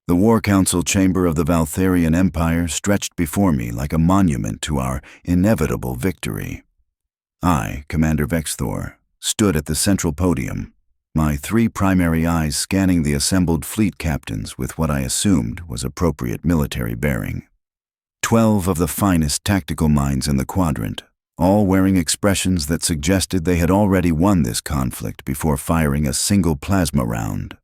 The War Council chamber of the Valtherian Empire stretched before me like a monument to our inevitable victory. I, Commander Vex'thor, stood at the central podium, my 3 primary eyes scanning the assembled fleet captains with what I assumed was appropriate military bearing. 12 of the finest tactical minds in the quadrant, all wearing expressions that suggested they had already won this conflict before firing a single plasma round.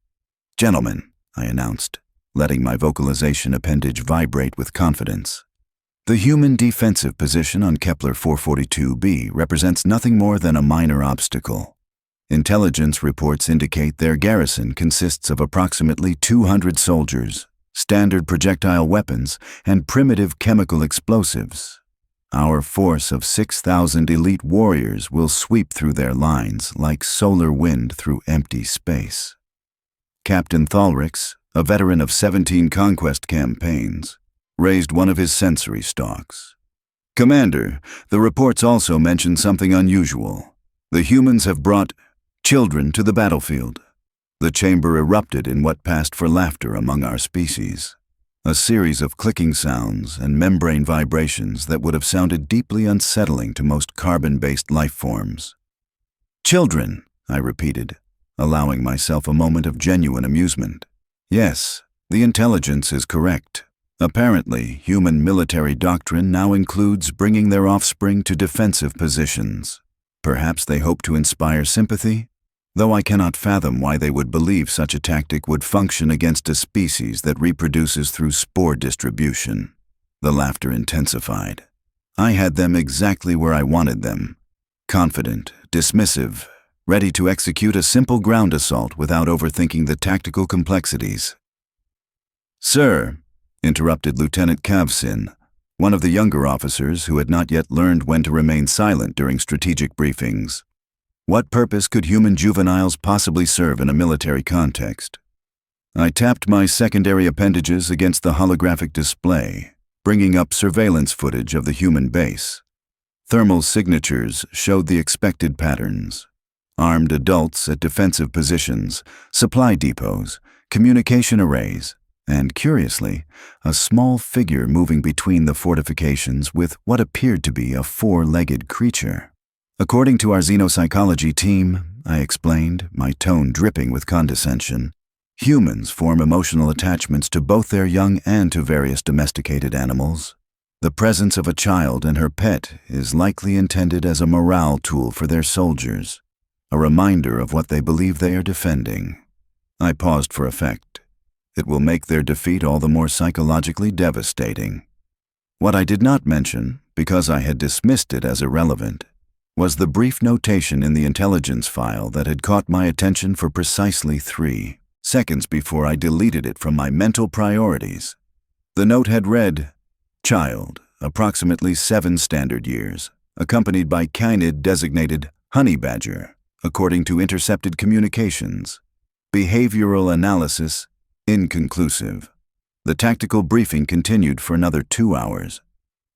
"Gentlemen," I announced, letting my vocalization appendage vibrate with confidence. The human defensive position on Kepler 442b represents nothing more than a minor obstacle. Intelligence reports indicate their garrison consists of approximately 200 soldiers, standard projectile weapons, and primitive chemical explosives. Our force of 6,000 elite warriors will sweep through their lines like solar wind through empty space. Captain Thalrix, a veteran of 17 conquest campaigns, raised one of his sensory stalks. "Commander, the reports also mention something unusual. The humans have brought children to the battlefield." The chamber erupted in what passed for laughter among our species, a series of clicking sounds and membrane vibrations that would have sounded deeply unsettling to most carbon-based life forms. "Children," I repeated, allowing myself a moment of genuine amusement. Yes, the intelligence is correct. Apparently, human military doctrine now includes bringing their offspring to defensive positions. Perhaps they hope to inspire sympathy, though I cannot fathom why they would believe such a tactic would function against a species that reproduces through spore distribution. The laughter intensified. I had them exactly where I wanted them. Confident, dismissive, ready to execute a simple ground assault without overthinking the tactical complexities. "Sir," interrupted Lieutenant Kavsin, one of the younger officers who had not yet learned when to remain silent during strategic briefings, "what purpose could human juveniles possibly serve in a military context?" I tapped my secondary appendages against the holographic display, bringing up surveillance footage of the human base. Thermal signatures showed the expected patterns. Armed adults at defensive positions, supply depots, communication arrays, and, curiously, a small figure moving between the fortifications with what appeared to be a 4-legged creature. "According to our xenopsychology team," I explained, my tone dripping with condescension, "humans form emotional attachments to both their young and to various domesticated animals. The presence of a child and her pet is likely intended as a morale tool for their soldiers, a reminder of what they believe they are defending." I paused for effect. It will make their defeat all the more psychologically devastating. What I did not mention, because I had dismissed it as irrelevant, was the brief notation in the intelligence file that had caught my attention for precisely 3 seconds before I deleted it from my mental priorities. The note had read, "Child, approximately 7 standard years, accompanied by kinid designated honey badger, according to intercepted communications. Behavioral analysis inconclusive." The tactical briefing continued for another 2 hours.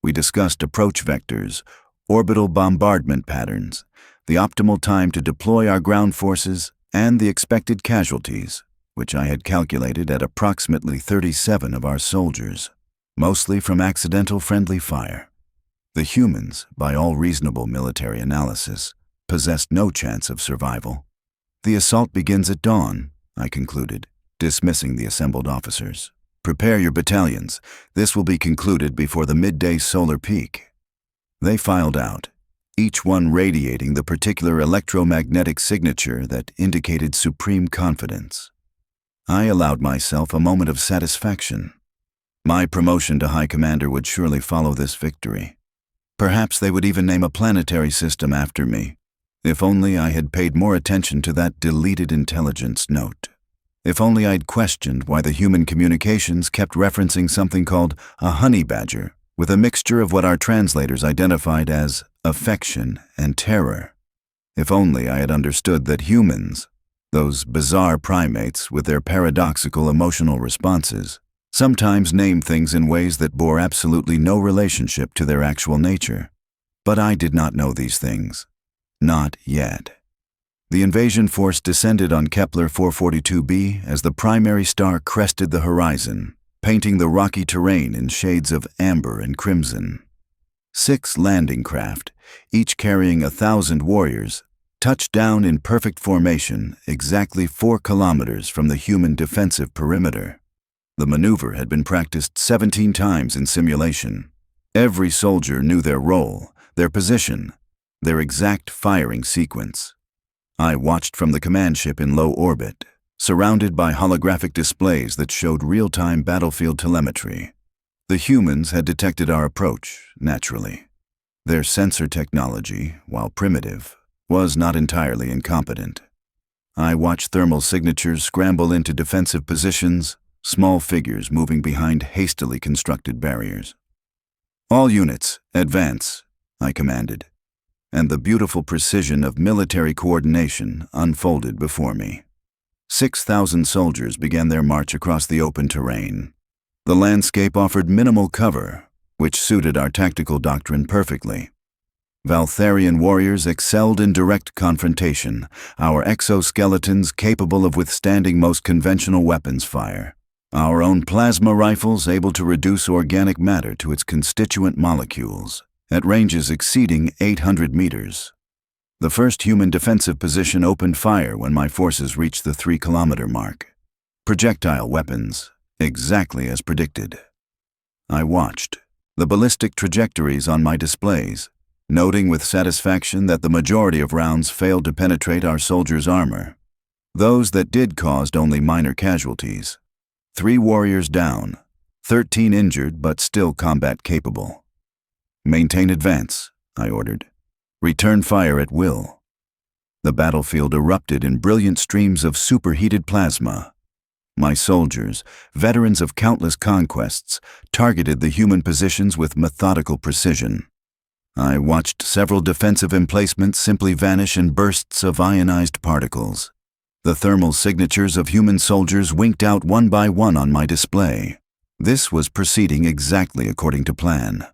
We discussed approach vectors, orbital bombardment patterns, the optimal time to deploy our ground forces, and the expected casualties, which I had calculated at approximately 37 of our soldiers, mostly from accidental friendly fire. The humans, by all reasonable military analysis, possessed no chance of survival. "The assault begins at dawn," I concluded, dismissing the assembled officers. "Prepare your battalions. This will be concluded before the midday solar peak." They filed out, each one radiating the particular electromagnetic signature that indicated supreme confidence. I allowed myself a moment of satisfaction. My promotion to High Commander would surely follow this victory. Perhaps they would even name a planetary system after me. If only I had paid more attention to that deleted intelligence note. If only I'd questioned why the human communications kept referencing something called a honey badger, with a mixture of what our translators identified as affection and terror. If only I had understood that humans, those bizarre primates with their paradoxical emotional responses, sometimes name things in ways that bore absolutely no relationship to their actual nature. But I did not know these things. Not yet. The invasion force descended on Kepler 442b as the primary star crested the horizon, painting the rocky terrain in shades of amber and crimson. 6 landing craft, each carrying 1,000 warriors, touched down in perfect formation exactly 4 kilometers from the human defensive perimeter. The maneuver had been practiced 17 times in simulation. Every soldier knew their role, their position, their exact firing sequence. I watched from the command ship in low orbit, surrounded by holographic displays that showed real-time battlefield telemetry. The humans had detected our approach, naturally. Their sensor technology, while primitive, was not entirely incompetent. I watched thermal signatures scramble into defensive positions, small figures moving behind hastily constructed barriers. "All units, advance," I commanded, and the beautiful precision of military coordination unfolded before me. 6,000 soldiers began their march across the open terrain. The landscape offered minimal cover, which suited our tactical doctrine perfectly. Valtherian warriors excelled in direct confrontation, our exoskeletons capable of withstanding most conventional weapons fire, our own plasma rifles able to reduce organic matter to its constituent molecules, at ranges exceeding 800 meters. The first human defensive position opened fire when my forces reached the 3-kilometer mark. Projectile weapons, exactly as predicted. I watched the ballistic trajectories on my displays, noting with satisfaction that the majority of rounds failed to penetrate our soldiers' armor. Those that did caused only minor casualties. 3 warriors down, 13 injured but still combat capable. "Maintain advance," I ordered. "Return fire at will." The battlefield erupted in brilliant streams of superheated plasma. My soldiers, veterans of countless conquests, targeted the human positions with methodical precision. I watched several defensive emplacements simply vanish in bursts of ionized particles. The thermal signatures of human soldiers winked out one by one on my display. This was proceeding exactly according to plan.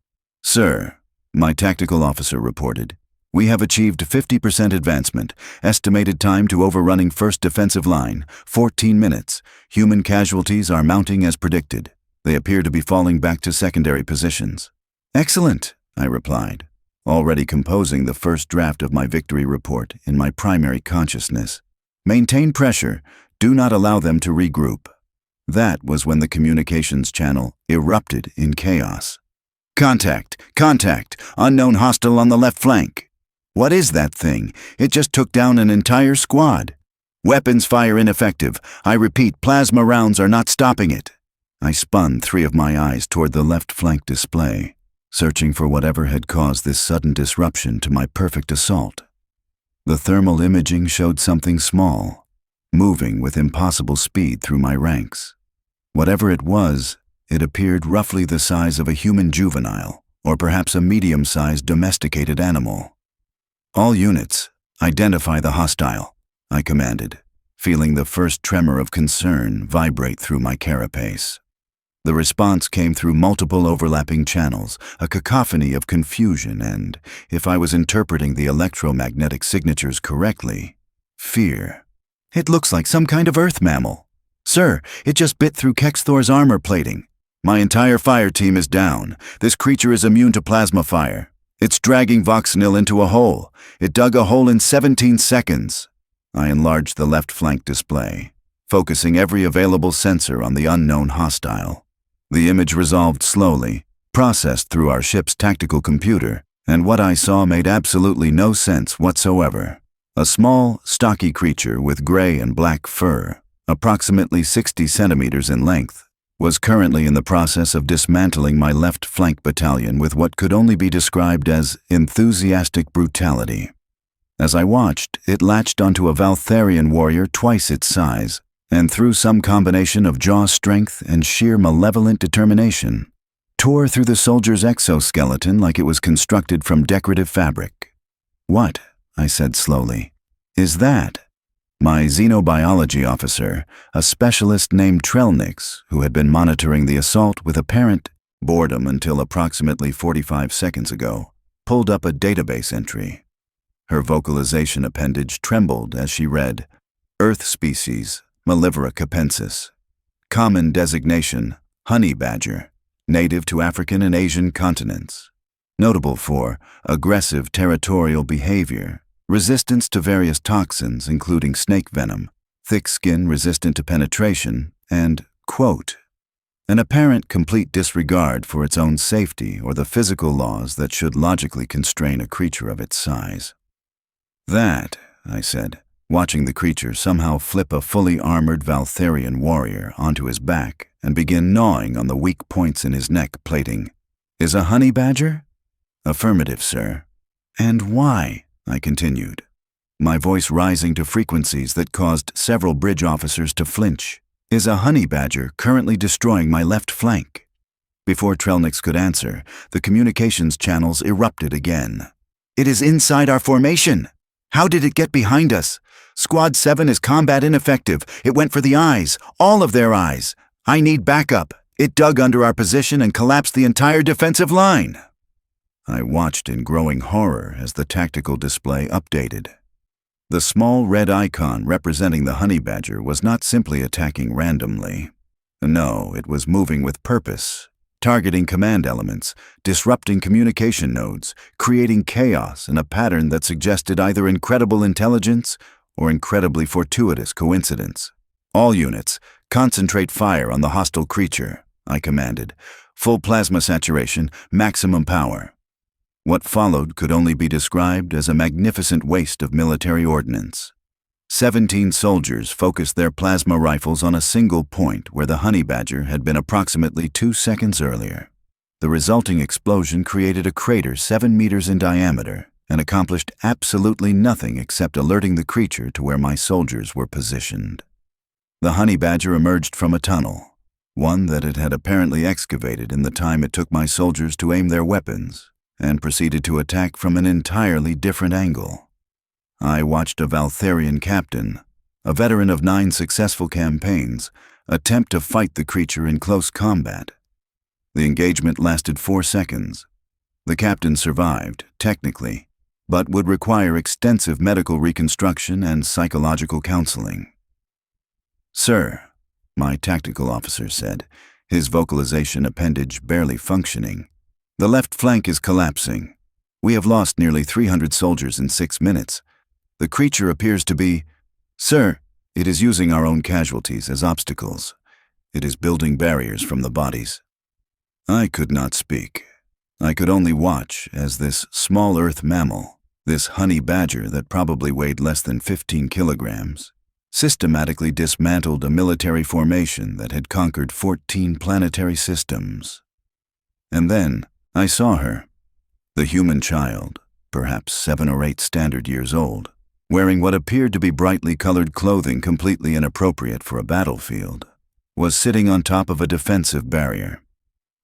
"Sir," my tactical officer reported, "we have achieved 50% advancement. Estimated time to overrunning first defensive line, 14 minutes. Human casualties are mounting as predicted. They appear to be falling back to secondary positions." "Excellent," I replied, already composing the first draft of my victory report in my primary consciousness. "Maintain pressure. Do not allow them to regroup." That was when the communications channel erupted in chaos. "Contact! Contact! Unknown hostile on the left flank." "What is that thing? It just took down an entire squad." "Weapons fire ineffective. I repeat, plasma rounds are not stopping it." I spun 3 of my eyes toward the left flank display, searching for whatever had caused this sudden disruption to my perfect assault. The thermal imaging showed something small, moving with impossible speed through my ranks. Whatever it was, it appeared roughly the size of a human juvenile, or perhaps a medium-sized domesticated animal. "All units, identify the hostile," I commanded, feeling the first tremor of concern vibrate through my carapace. The response came through multiple overlapping channels, a cacophony of confusion and, if I was interpreting the electromagnetic signatures correctly, fear. "It looks like some kind of earth mammal. Sir, it just bit through Vex'thor's armor plating. My entire fire team is down. This creature is immune to plasma fire. It's dragging Vex'thor into a hole. It dug a hole in 17 seconds. I enlarged the left flank display, focusing every available sensor on the unknown hostile. The image resolved slowly, processed through our ship's tactical computer, and what I saw made absolutely no sense whatsoever. A small, stocky creature with gray and black fur, approximately 60 centimeters in length, was currently in the process of dismantling my left flank battalion with what could only be described as enthusiastic brutality. As I watched, it latched onto a Valtherian warrior twice its size, and through some combination of jaw strength and sheer malevolent determination, tore through the soldier's exoskeleton like it was constructed from decorative fabric. "What?" I said slowly. "Is that?" My xenobiology officer, a specialist named Trelnix, who had been monitoring the assault with apparent boredom until approximately 45 seconds ago, pulled up a database entry. Her vocalization appendage trembled as she read, Earth species, Mellivora capensis. Common designation, honey badger, native to African and Asian continents. Notable for aggressive territorial behavior, resistance to various toxins including snake venom, thick skin resistant to penetration, and, quote, an apparent complete disregard for its own safety or the physical laws that should logically constrain a creature of its size. That, I said, watching the creature somehow flip a fully armored Valtherian warrior onto his back and begin gnawing on the weak points in his neck plating, is a honey badger? Affirmative, sir. And why? I continued, my voice rising to frequencies that caused several bridge officers to flinch. Is a honey badger currently destroying my left flank? Before Trelnix could answer, the communications channels erupted again. It is inside our formation. How did it get behind us? Squad 7 is combat ineffective. It went for the eyes, all of their eyes. I need backup. It dug under our position and collapsed the entire defensive line. I watched in growing horror as the tactical display updated. The small red icon representing the honey badger was not simply attacking randomly. No, it was moving with purpose, targeting command elements, disrupting communication nodes, creating chaos in a pattern that suggested either incredible intelligence or incredibly fortuitous coincidence. All units, concentrate fire on the hostile creature, I commanded. Full plasma saturation, maximum power. What followed could only be described as a magnificent waste of military ordnance. 17 soldiers focused their plasma rifles on a single point where the honey badger had been approximately 2 seconds earlier. The resulting explosion created a crater 7 meters in diameter and accomplished absolutely nothing except alerting the creature to where my soldiers were positioned. The honey badger emerged from a tunnel, one that it had apparently excavated in the time it took my soldiers to aim their weapons, and proceeded to attack from an entirely different angle. I watched a Valtherian captain, a veteran of 9 successful campaigns, attempt to fight the creature in close combat. The engagement lasted 4 seconds. The captain survived, technically, but would require extensive medical reconstruction and psychological counseling. Sir, my tactical officer said, his vocalization appendage barely functioning, the left flank is collapsing. We have lost nearly 300 soldiers in 6 minutes. The creature appears to be... Sir, it is using our own casualties as obstacles. It is building barriers from the bodies. I could not speak. I could only watch as this small earth mammal, this honey badger that probably weighed less than 15 kilograms, systematically dismantled a military formation that had conquered 14 planetary systems. And then I saw her, the human child, perhaps 7 or 8 standard years old, wearing what appeared to be brightly colored clothing completely inappropriate for a battlefield, was sitting on top of a defensive barrier.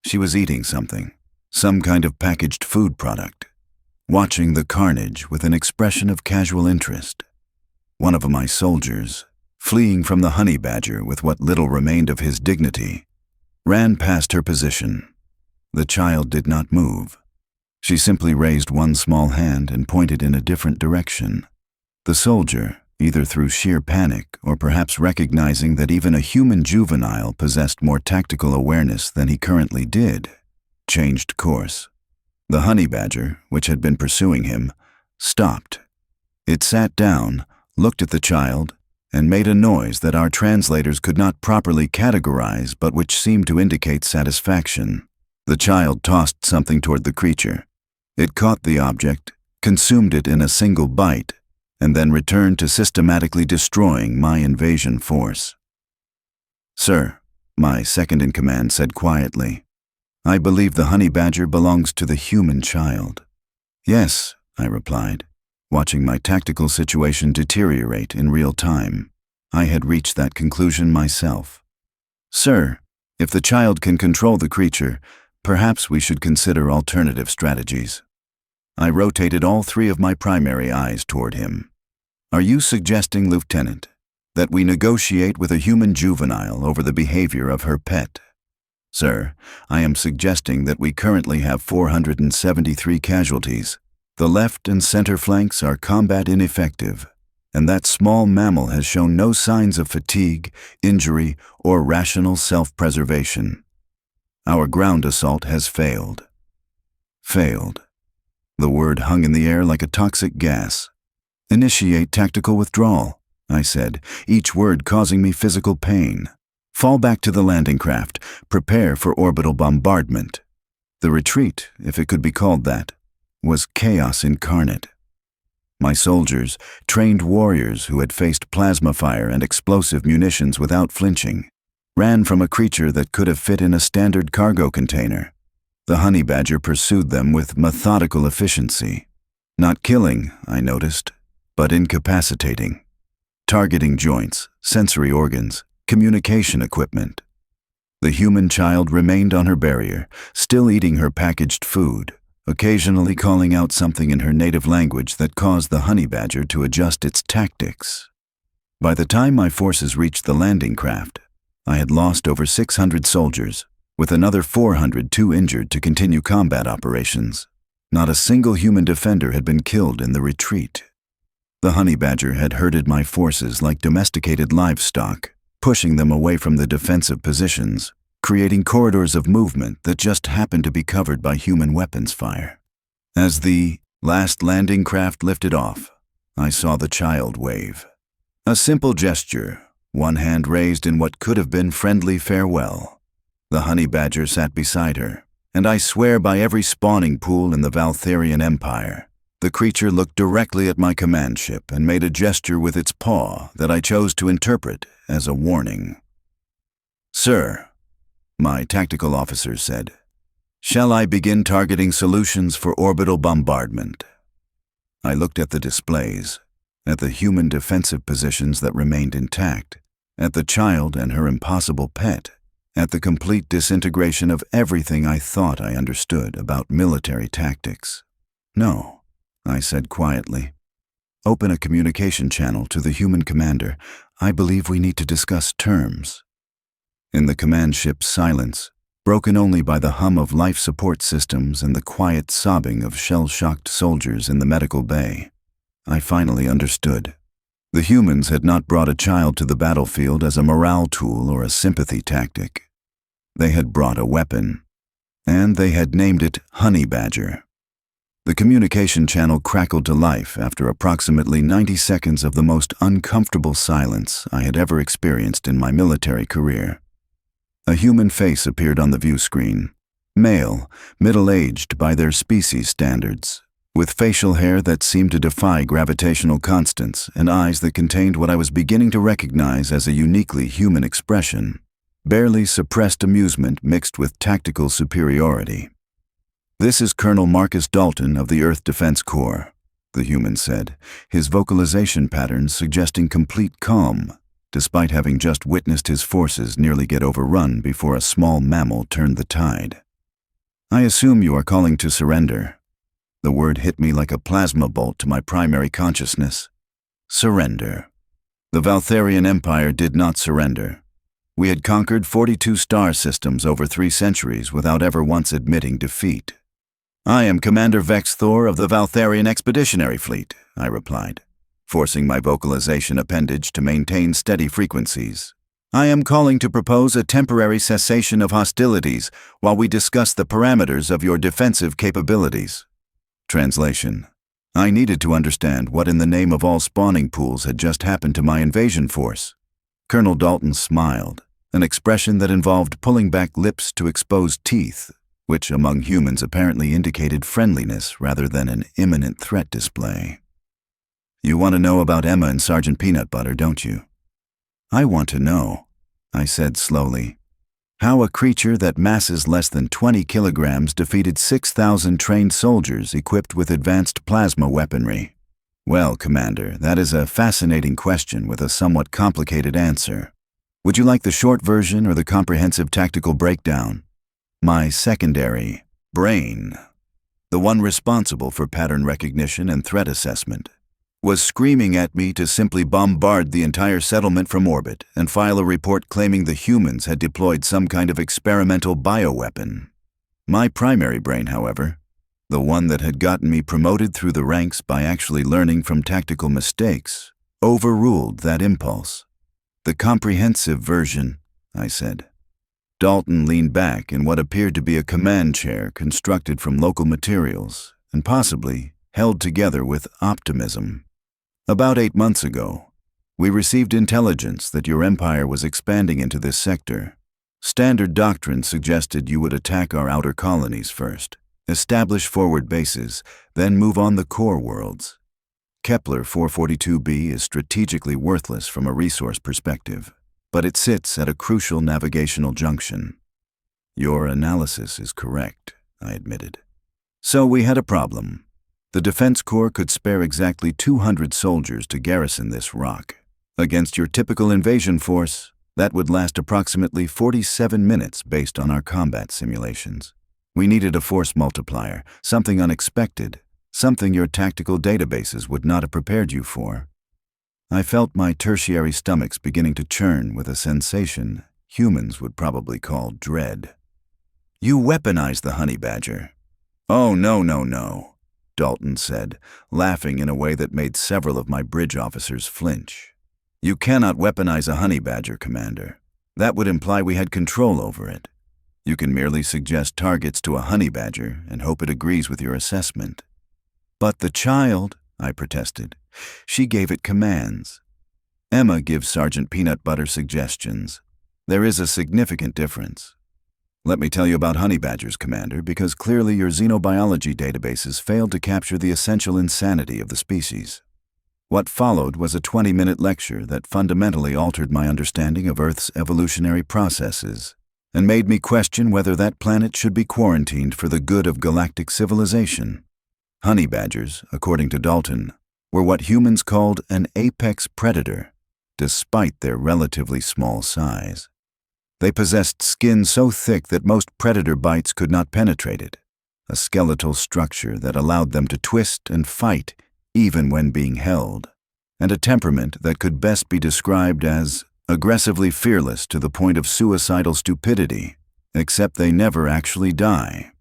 She was eating something, some kind of packaged food product, watching the carnage with an expression of casual interest. One of my soldiers, fleeing from the honey badger with what little remained of his dignity, ran past her position. The child did not move. She simply raised one small hand and pointed in a different direction. The soldier, either through sheer panic or perhaps recognizing that even a human juvenile possessed more tactical awareness than he currently did, changed course. The honey badger, which had been pursuing him, stopped. It sat down, looked at the child, and made a noise that our translators could not properly categorize but which seemed to indicate satisfaction. The child tossed something toward the creature. It caught the object, consumed it in a single bite, and then returned to systematically destroying my invasion force. Sir, my second-in-command said quietly, I believe the honey badger belongs to the human child. Yes, I replied, watching my tactical situation deteriorate in real time. I had reached that conclusion myself. Sir, if the child can control the creature, perhaps we should consider alternative strategies. I rotated all 3 of my primary eyes toward him. Are you suggesting, Lieutenant, that we negotiate with a human juvenile over the behavior of her pet? Sir, I am suggesting that we currently have 473 casualties. The left and center flanks are combat ineffective, and that small mammal has shown no signs of fatigue, injury, or rational self-preservation. Our ground assault has failed. Failed. The word hung in the air like a toxic gas. Initiate tactical withdrawal, I said, each word causing me physical pain. Fall back to the landing craft. Prepare for orbital bombardment. The retreat, if it could be called that, was chaos incarnate. My soldiers, trained warriors who had faced plasma fire and explosive munitions without flinching, ran from a creature that could have fit in a standard cargo container. The honey badger pursued them with methodical efficiency. Not killing, I noticed, but incapacitating. Targeting joints, sensory organs, communication equipment. The human child remained on her barrier, still eating her packaged food, occasionally calling out something in her native language that caused the honey badger to adjust its tactics. By the time my forces reached the landing craft, I had lost over 600 soldiers, with another 400 too injured to continue combat operations. Not a single human defender had been killed in the retreat. The honey badger had herded my forces like domesticated livestock, pushing them away from the defensive positions, creating corridors of movement that just happened to be covered by human weapons fire. As the last landing craft lifted off, I saw the child wave. A simple gesture, one hand raised in what could have been friendly farewell. The honey badger sat beside her, and I swear by every spawning pool in the Valtherian Empire, the creature looked directly at my command ship and made a gesture with its paw that I chose to interpret as a warning. "Sir," my tactical officer said, "shall I begin targeting solutions for orbital bombardment?" I looked at the displays, at the human defensive positions that remained intact, at the child and her impossible pet, at the complete disintegration of everything I thought I understood about military tactics. "No," I said quietly. "Open a communication channel to the human commander. I believe we need to discuss terms." In the command ship's silence, broken only by the hum of life support systems and the quiet sobbing of shell-shocked soldiers in the medical bay, I finally understood. The humans had not brought a child to the battlefield as a morale tool or a sympathy tactic. They had brought a weapon, and they had named it Honey Badger. The communication channel crackled to life after approximately 90 seconds of the most uncomfortable silence I had ever experienced in my military career. A human face appeared on the view screen, male, middle-aged by their species standards, with facial hair that seemed to defy gravitational constants and eyes that contained what I was beginning to recognize as a uniquely human expression, barely suppressed amusement mixed with tactical superiority. "This is Colonel Marcus Dalton of the Earth Defense Corps," the human said, his vocalization patterns suggesting complete calm, despite having just witnessed his forces nearly get overrun before a small mammal turned the tide. "I assume you are calling to surrender." The word hit me like a plasma bolt to my primary consciousness. Surrender. The Valtherian Empire did not surrender. We had conquered 42 star systems over 3 centuries without ever once admitting defeat. "I am Commander Vex'thor of the Valtherian Expeditionary Fleet," I replied, forcing my vocalization appendage to maintain steady frequencies. "I am calling to propose a temporary cessation of hostilities while we discuss the parameters of your defensive capabilities." Translation: I needed to understand what in the name of all spawning pools had just happened to my invasion force. Colonel Dalton smiled, an expression that involved pulling back lips to expose teeth, which among humans apparently indicated friendliness rather than an imminent threat display. "You want to know about Emma and Sergeant Peanut Butter, don't you?" "I want to know," I said slowly, "how a creature that masses less than 20 kilograms defeated 6,000 trained soldiers equipped with advanced plasma weaponry." "Well, Commander, that is a fascinating question with a somewhat complicated answer. Would you like the short version or the comprehensive tactical breakdown?" My secondary brain, the one responsible for pattern recognition and threat assessment, was screaming at me to simply bombard the entire settlement from orbit and file a report claiming the humans had deployed some kind of experimental bioweapon. My primary brain, however, the one that had gotten me promoted through the ranks by actually learning from tactical mistakes, overruled that impulse. The comprehensive version, I said. Dalton leaned back in what appeared to be a command chair constructed from local materials and possibly held together with optimism. About 8 months ago, we received intelligence that your empire was expanding into this sector. Standard doctrine suggested you would attack our outer colonies first, establish forward bases, then move on the core worlds. Kepler 442b is strategically worthless from a resource perspective, but it sits at a crucial navigational junction. Your analysis is correct, I admitted. So we had a problem. The Defense Corps could spare exactly 200 soldiers to garrison this rock. Against your typical invasion force, that would last approximately 47 minutes based on our combat simulations. We needed a force multiplier, something unexpected, something your tactical databases would not have prepared you for. I felt my tertiary stomachs beginning to churn with a sensation humans would probably call dread. You weaponized the honey badger. Oh, no, Dalton said, laughing in a way that made several of my bridge officers flinch. You cannot weaponize a honey badger, Commander. That would imply we had control over it. You can merely suggest targets to a honey badger and hope it agrees with your assessment. But the child, I protested. She gave it commands. Emma gives Sergeant Peanut Butter suggestions. There is a significant difference. Let me tell you about honey badgers, Commander, because clearly your xenobiology databases failed to capture the essential insanity of the species. What followed was a 20-minute lecture that fundamentally altered my understanding of Earth's evolutionary processes and made me question whether that planet should be quarantined for the good of galactic civilization. Honey badgers, according to Dalton, were what humans called an apex predator, despite their relatively small size. They possessed skin so thick that most predator bites could not penetrate it, a skeletal structure that allowed them to twist and fight even when being held, and a temperament that could best be described as aggressively fearless to the point of suicidal stupidity, except they never actually die.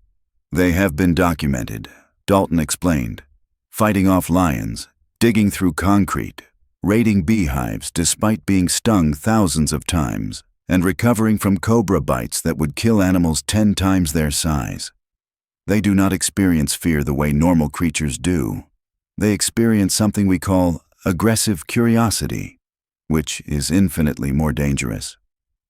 They have been documented, Dalton explained, fighting off lions, digging through concrete, raiding beehives despite being stung thousands of times, and recovering from cobra bites that would kill animals 10 times their size. They do not experience fear the way normal creatures do. They experience something we call aggressive curiosity, which is infinitely more dangerous.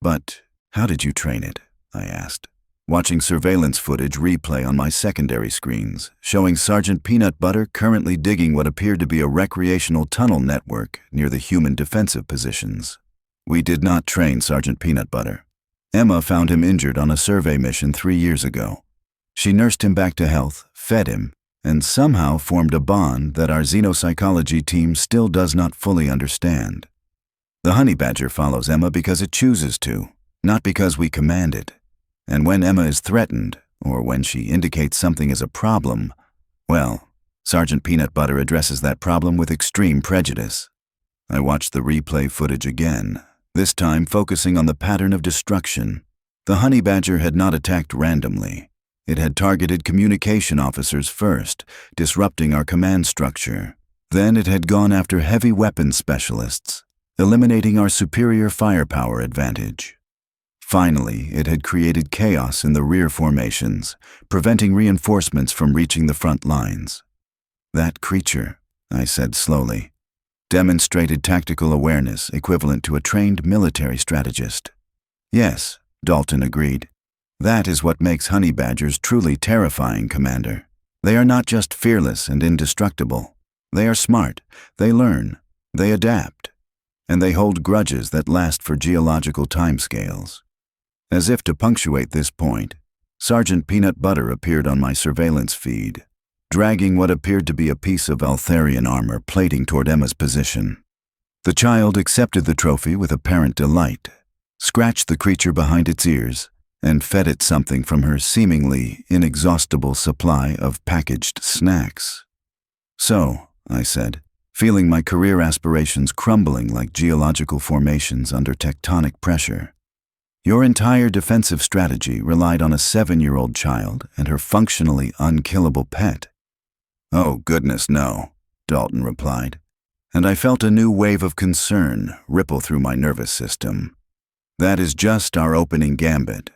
But how did you train it? I asked, watching surveillance footage replay on my secondary screens, showing Sergeant Peanut Butter currently digging what appeared to be a recreational tunnel network near the human defensive positions. We did not train Sergeant Peanut Butter. Emma found him injured on a survey mission 3 years ago. She nursed him back to health, fed him, and somehow formed a bond that our xenopsychology team still does not fully understand. The honey badger follows Emma because it chooses to, not because we command it. And when Emma is threatened, or when she indicates something is a problem, well, Sergeant Peanut Butter addresses that problem with extreme prejudice. I watched the replay footage again, this time focusing on the pattern of destruction. The honey badger had not attacked randomly. It had targeted communication officers first, disrupting our command structure. Then it had gone after heavy weapons specialists, eliminating our superior firepower advantage. Finally, it had created chaos in the rear formations, preventing reinforcements from reaching the front lines. That creature, I said slowly, demonstrated tactical awareness equivalent to a trained military strategist. Yes, Dalton agreed. That is what makes honey badgers truly terrifying, Commander. They are not just fearless and indestructible. They are smart, they learn, they adapt, and they hold grudges that last for geological timescales. As if to punctuate this point, Sergeant Peanut Butter appeared on my surveillance feed, dragging what appeared to be a piece of Valtherian armor plating toward Emma's position. The child accepted the trophy with apparent delight, scratched the creature behind its ears, and fed it something from her seemingly inexhaustible supply of packaged snacks. So, I said, feeling my career aspirations crumbling like geological formations under tectonic pressure, Your entire defensive strategy relied on a 7-year-old child and her functionally unkillable pet. Oh, goodness, no, Dalton replied, and I felt a new wave of concern ripple through my nervous system. That is just our opening gambit.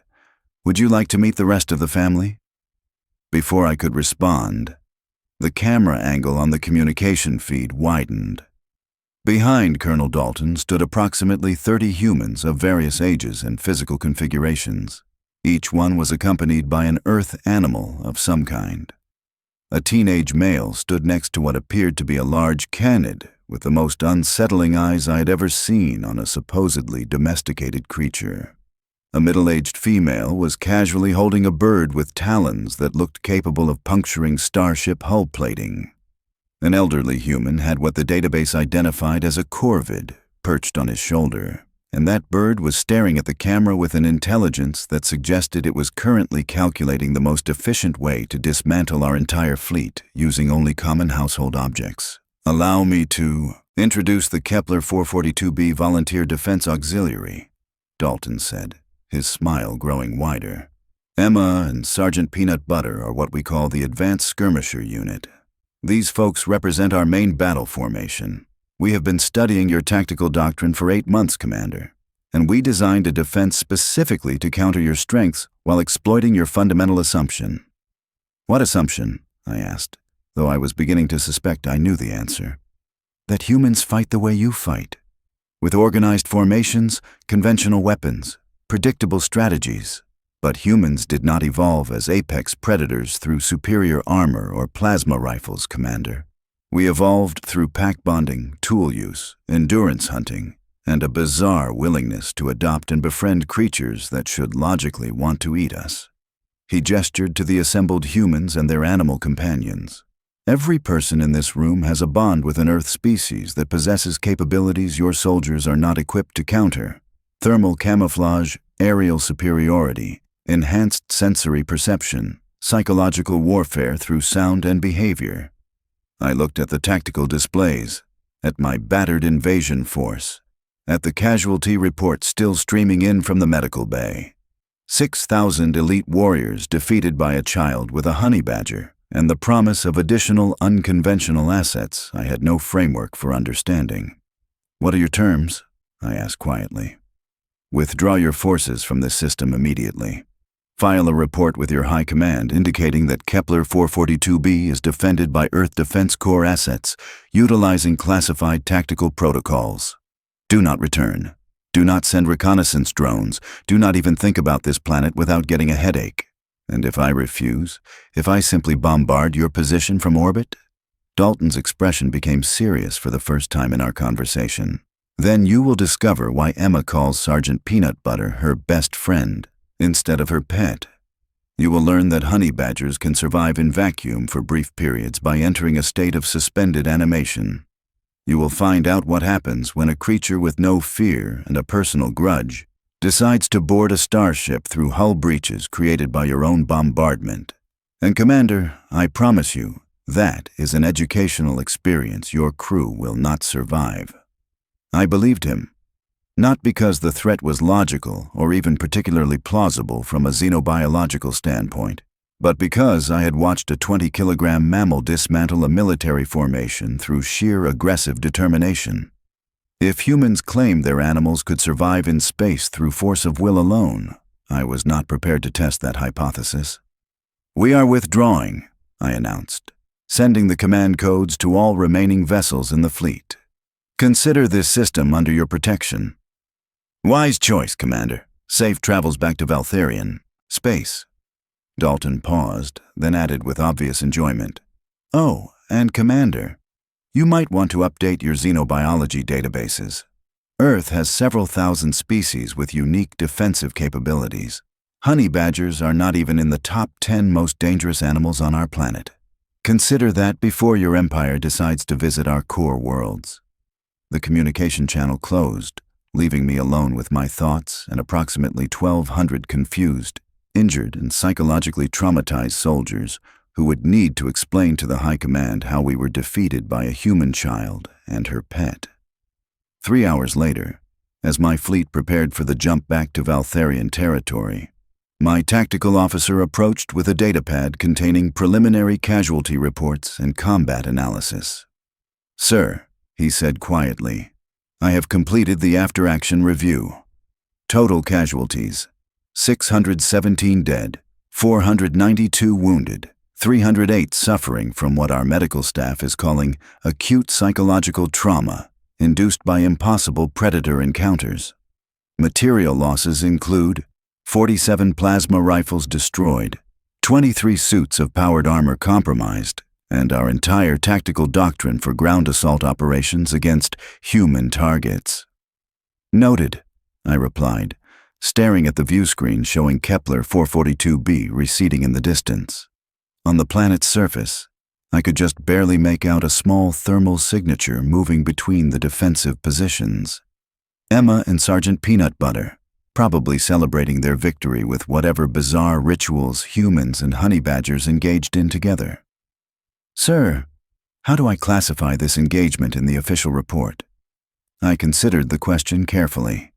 Would you like to meet the rest of the family? Before I could respond, the camera angle on the communication feed widened. Behind Colonel Dalton stood approximately 30 humans of various ages and physical configurations. Each one was accompanied by an Earth animal of some kind. A teenage male stood next to what appeared to be a large canid with the most unsettling eyes I had ever seen on a supposedly domesticated creature. A middle-aged female was casually holding a bird with talons that looked capable of puncturing starship hull plating. An elderly human had what the database identified as a corvid perched on his shoulder, and that bird was staring at the camera with an intelligence that suggested it was currently calculating the most efficient way to dismantle our entire fleet using only common household objects. Allow me to introduce the Kepler 442b Volunteer Defense Auxiliary, Dalton said, his smile growing wider. Emma and Sergeant Peanut Butter are what we call the Advanced Skirmisher Unit. These folks represent our main battle formation. We have been studying your tactical doctrine for 8 months, Commander, and we designed a defense specifically to counter your strengths while exploiting your fundamental assumption. What assumption? I asked, though I was beginning to suspect I knew the answer. That humans fight the way you fight, with organized formations, conventional weapons, predictable strategies. But humans did not evolve as apex predators through superior armor or plasma rifles, Commander. We evolved through pack bonding, tool use, endurance hunting, and a bizarre willingness to adopt and befriend creatures that should logically want to eat us. He gestured to the assembled humans and their animal companions. Every person in this room has a bond with an Earth species that possesses capabilities your soldiers are not equipped to counter. Thermal camouflage, aerial superiority, enhanced sensory perception, psychological warfare through sound and behavior. I looked at the tactical displays, at my battered invasion force, at the casualty report still streaming in from the medical bay. 6,000 elite warriors defeated by a child with a honey badger, and the promise of additional unconventional assets I had no framework for understanding. What are your terms? I asked quietly. Withdraw your forces from this system immediately. File a report with your high command indicating that Kepler 442b is defended by Earth Defense Corps assets, utilizing classified tactical protocols. Do not return. Do not send reconnaissance drones. Do not even think about this planet without getting a headache. And if I refuse, if I simply bombard your position from orbit? Dalton's expression became serious for the first time in our conversation. Then you will discover why Emma calls Sergeant Peanut Butter her best friend instead of her pet. You will learn that honey badgers can survive in vacuum for brief periods by entering a state of suspended animation. You will find out what happens when a creature with no fear and a personal grudge decides to board a starship through hull breaches created by your own bombardment. And Commander, I promise you, that is an educational experience your crew will not survive. I believed him. Not because the threat was logical or even particularly plausible from a xenobiological standpoint, but because I had watched a 20-kilogram mammal dismantle a military formation through sheer aggressive determination. If humans claimed their animals could survive in space through force of will alone, I was not prepared to test that hypothesis. We are withdrawing, I announced, sending the command codes to all remaining vessels in the fleet. Consider this system under your protection. Wise choice, Commander. Safe travels back to Valtherian space. Dalton paused, then added with obvious enjoyment. Oh, and Commander, you might want to update your xenobiology databases. Earth has several thousand species with unique defensive capabilities. Honey badgers are not even in the top 10 most dangerous animals on our planet. Consider that before your empire decides to visit our core worlds. The communication channel closed, leaving me alone with my thoughts and approximately 1,200 confused, injured, and psychologically traumatized soldiers who would need to explain to the High Command how we were defeated by a human child and her pet. 3 hours later, as my fleet prepared for the jump back to Valtherian territory. My tactical officer approached with a datapad containing preliminary casualty reports and combat analysis. "Sir," he said quietly, "I have completed the after-action review. Total casualties: 617 dead, 492 wounded, 308 suffering from what our medical staff is calling acute psychological trauma induced by impossible predator encounters. Material losses include 47 plasma rifles destroyed, 23 suits of powered armor compromised, and our entire tactical doctrine for ground assault operations against human targets." "Noted," I replied, staring at the view screen showing Kepler 442b receding in the distance. On the planet's surface, I could just barely make out a small thermal signature moving between the defensive positions. Emma and Sergeant Peanut Butter, probably celebrating their victory with whatever bizarre rituals humans and honey badgers engaged in together. "Sir, how do I classify this engagement in the official report?" I considered the question carefully.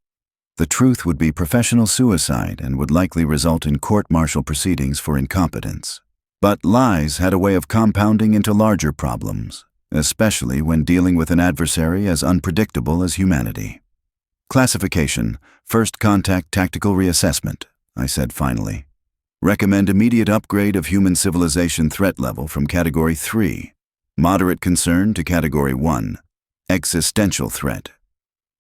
The truth would be professional suicide and would likely result in court-martial proceedings for incompetence. But lies had a way of compounding into larger problems, especially when dealing with an adversary as unpredictable as humanity. "Classification: First Contact Tactical Reassessment," I said finally. "Recommend immediate upgrade of human civilization threat level from Category 3, Moderate Concern, to Category 1, Existential Threat.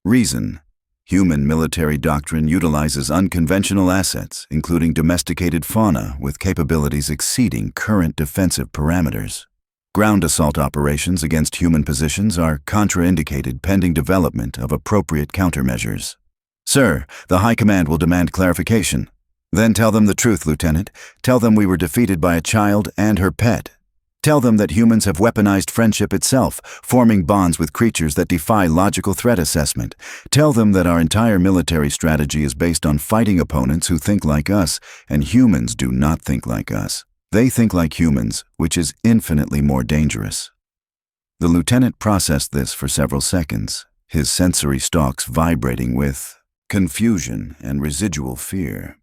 Reason: Human military doctrine utilizes unconventional assets, including domesticated fauna with capabilities exceeding current defensive parameters. Ground assault operations against human positions are contraindicated pending development of appropriate countermeasures." "Sir, the High Command will demand clarification." "Then tell them the truth, Lieutenant. Tell them we were defeated by a child and her pet. Tell them that humans have weaponized friendship itself, forming bonds with creatures that defy logical threat assessment. Tell them that our entire military strategy is based on fighting opponents who think like us, and humans do not think like us. They think like humans, which is infinitely more dangerous." The lieutenant processed this for several seconds, his sensory stalks vibrating with confusion and residual fear.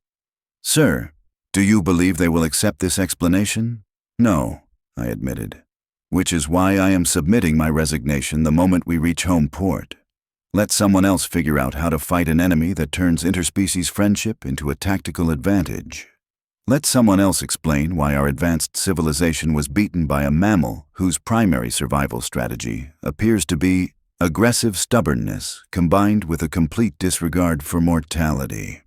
"Sir, do you believe they will accept this explanation?" "No," I admitted, "which is why I am submitting my resignation the moment we reach home port. Let someone else figure out how to fight an enemy that turns interspecies friendship into a tactical advantage. Let someone else explain why our advanced civilization was beaten by a mammal whose primary survival strategy appears to be aggressive stubbornness combined with a complete disregard for mortality."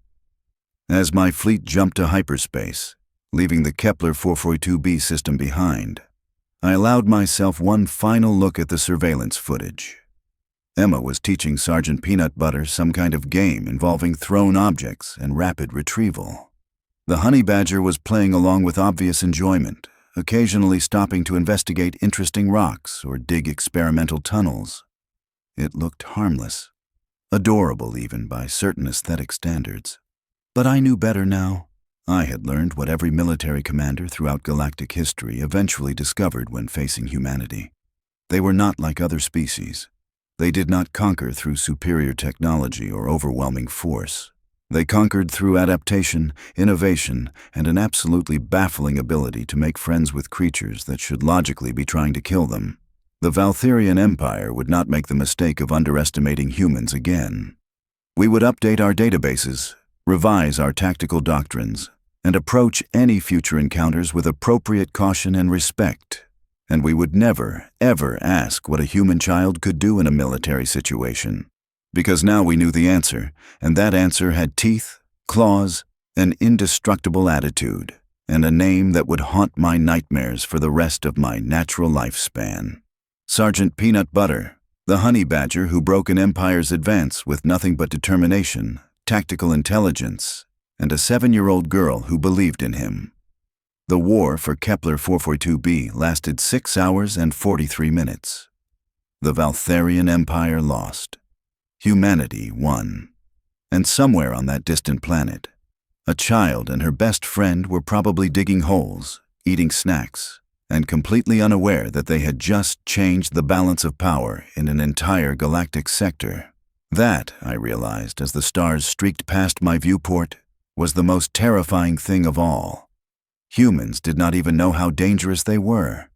As my fleet jumped to hyperspace, leaving the Kepler 442b system behind, I allowed myself one final look at the surveillance footage. Emma was teaching Sergeant Peanut Butter some kind of game involving thrown objects and rapid retrieval. The honey badger was playing along with obvious enjoyment, occasionally stopping to investigate interesting rocks or dig experimental tunnels. It looked harmless, adorable even by certain aesthetic standards. But I knew better now. I had learned what every military commander throughout galactic history eventually discovered when facing humanity. They were not like other species. They did not conquer through superior technology or overwhelming force. They conquered through adaptation, innovation, and an absolutely baffling ability to make friends with creatures that should logically be trying to kill them. The Valtherian Empire would not make the mistake of underestimating humans again. We would update our databases, revise our tactical doctrines, and approach any future encounters with appropriate caution and respect. And we would never, ever ask what a human child could do in a military situation. Because now we knew the answer, and that answer had teeth, claws, an indestructible attitude, and a name that would haunt my nightmares for the rest of my natural lifespan. Sergeant Peanut Butter, the honey badger who broke an empire's advance with nothing but determination, tactical intelligence, and a 7-year-old girl who believed in him. The war for Kepler 442b lasted 6 hours and 43 minutes. The Valtherian Empire lost. Humanity won. And somewhere on that distant planet, a child and her best friend were probably digging holes, eating snacks, and completely unaware that they had just changed the balance of power in an entire galactic sector. That, I realized as the stars streaked past my viewport, was the most terrifying thing of all. Humans did not even know how dangerous they were.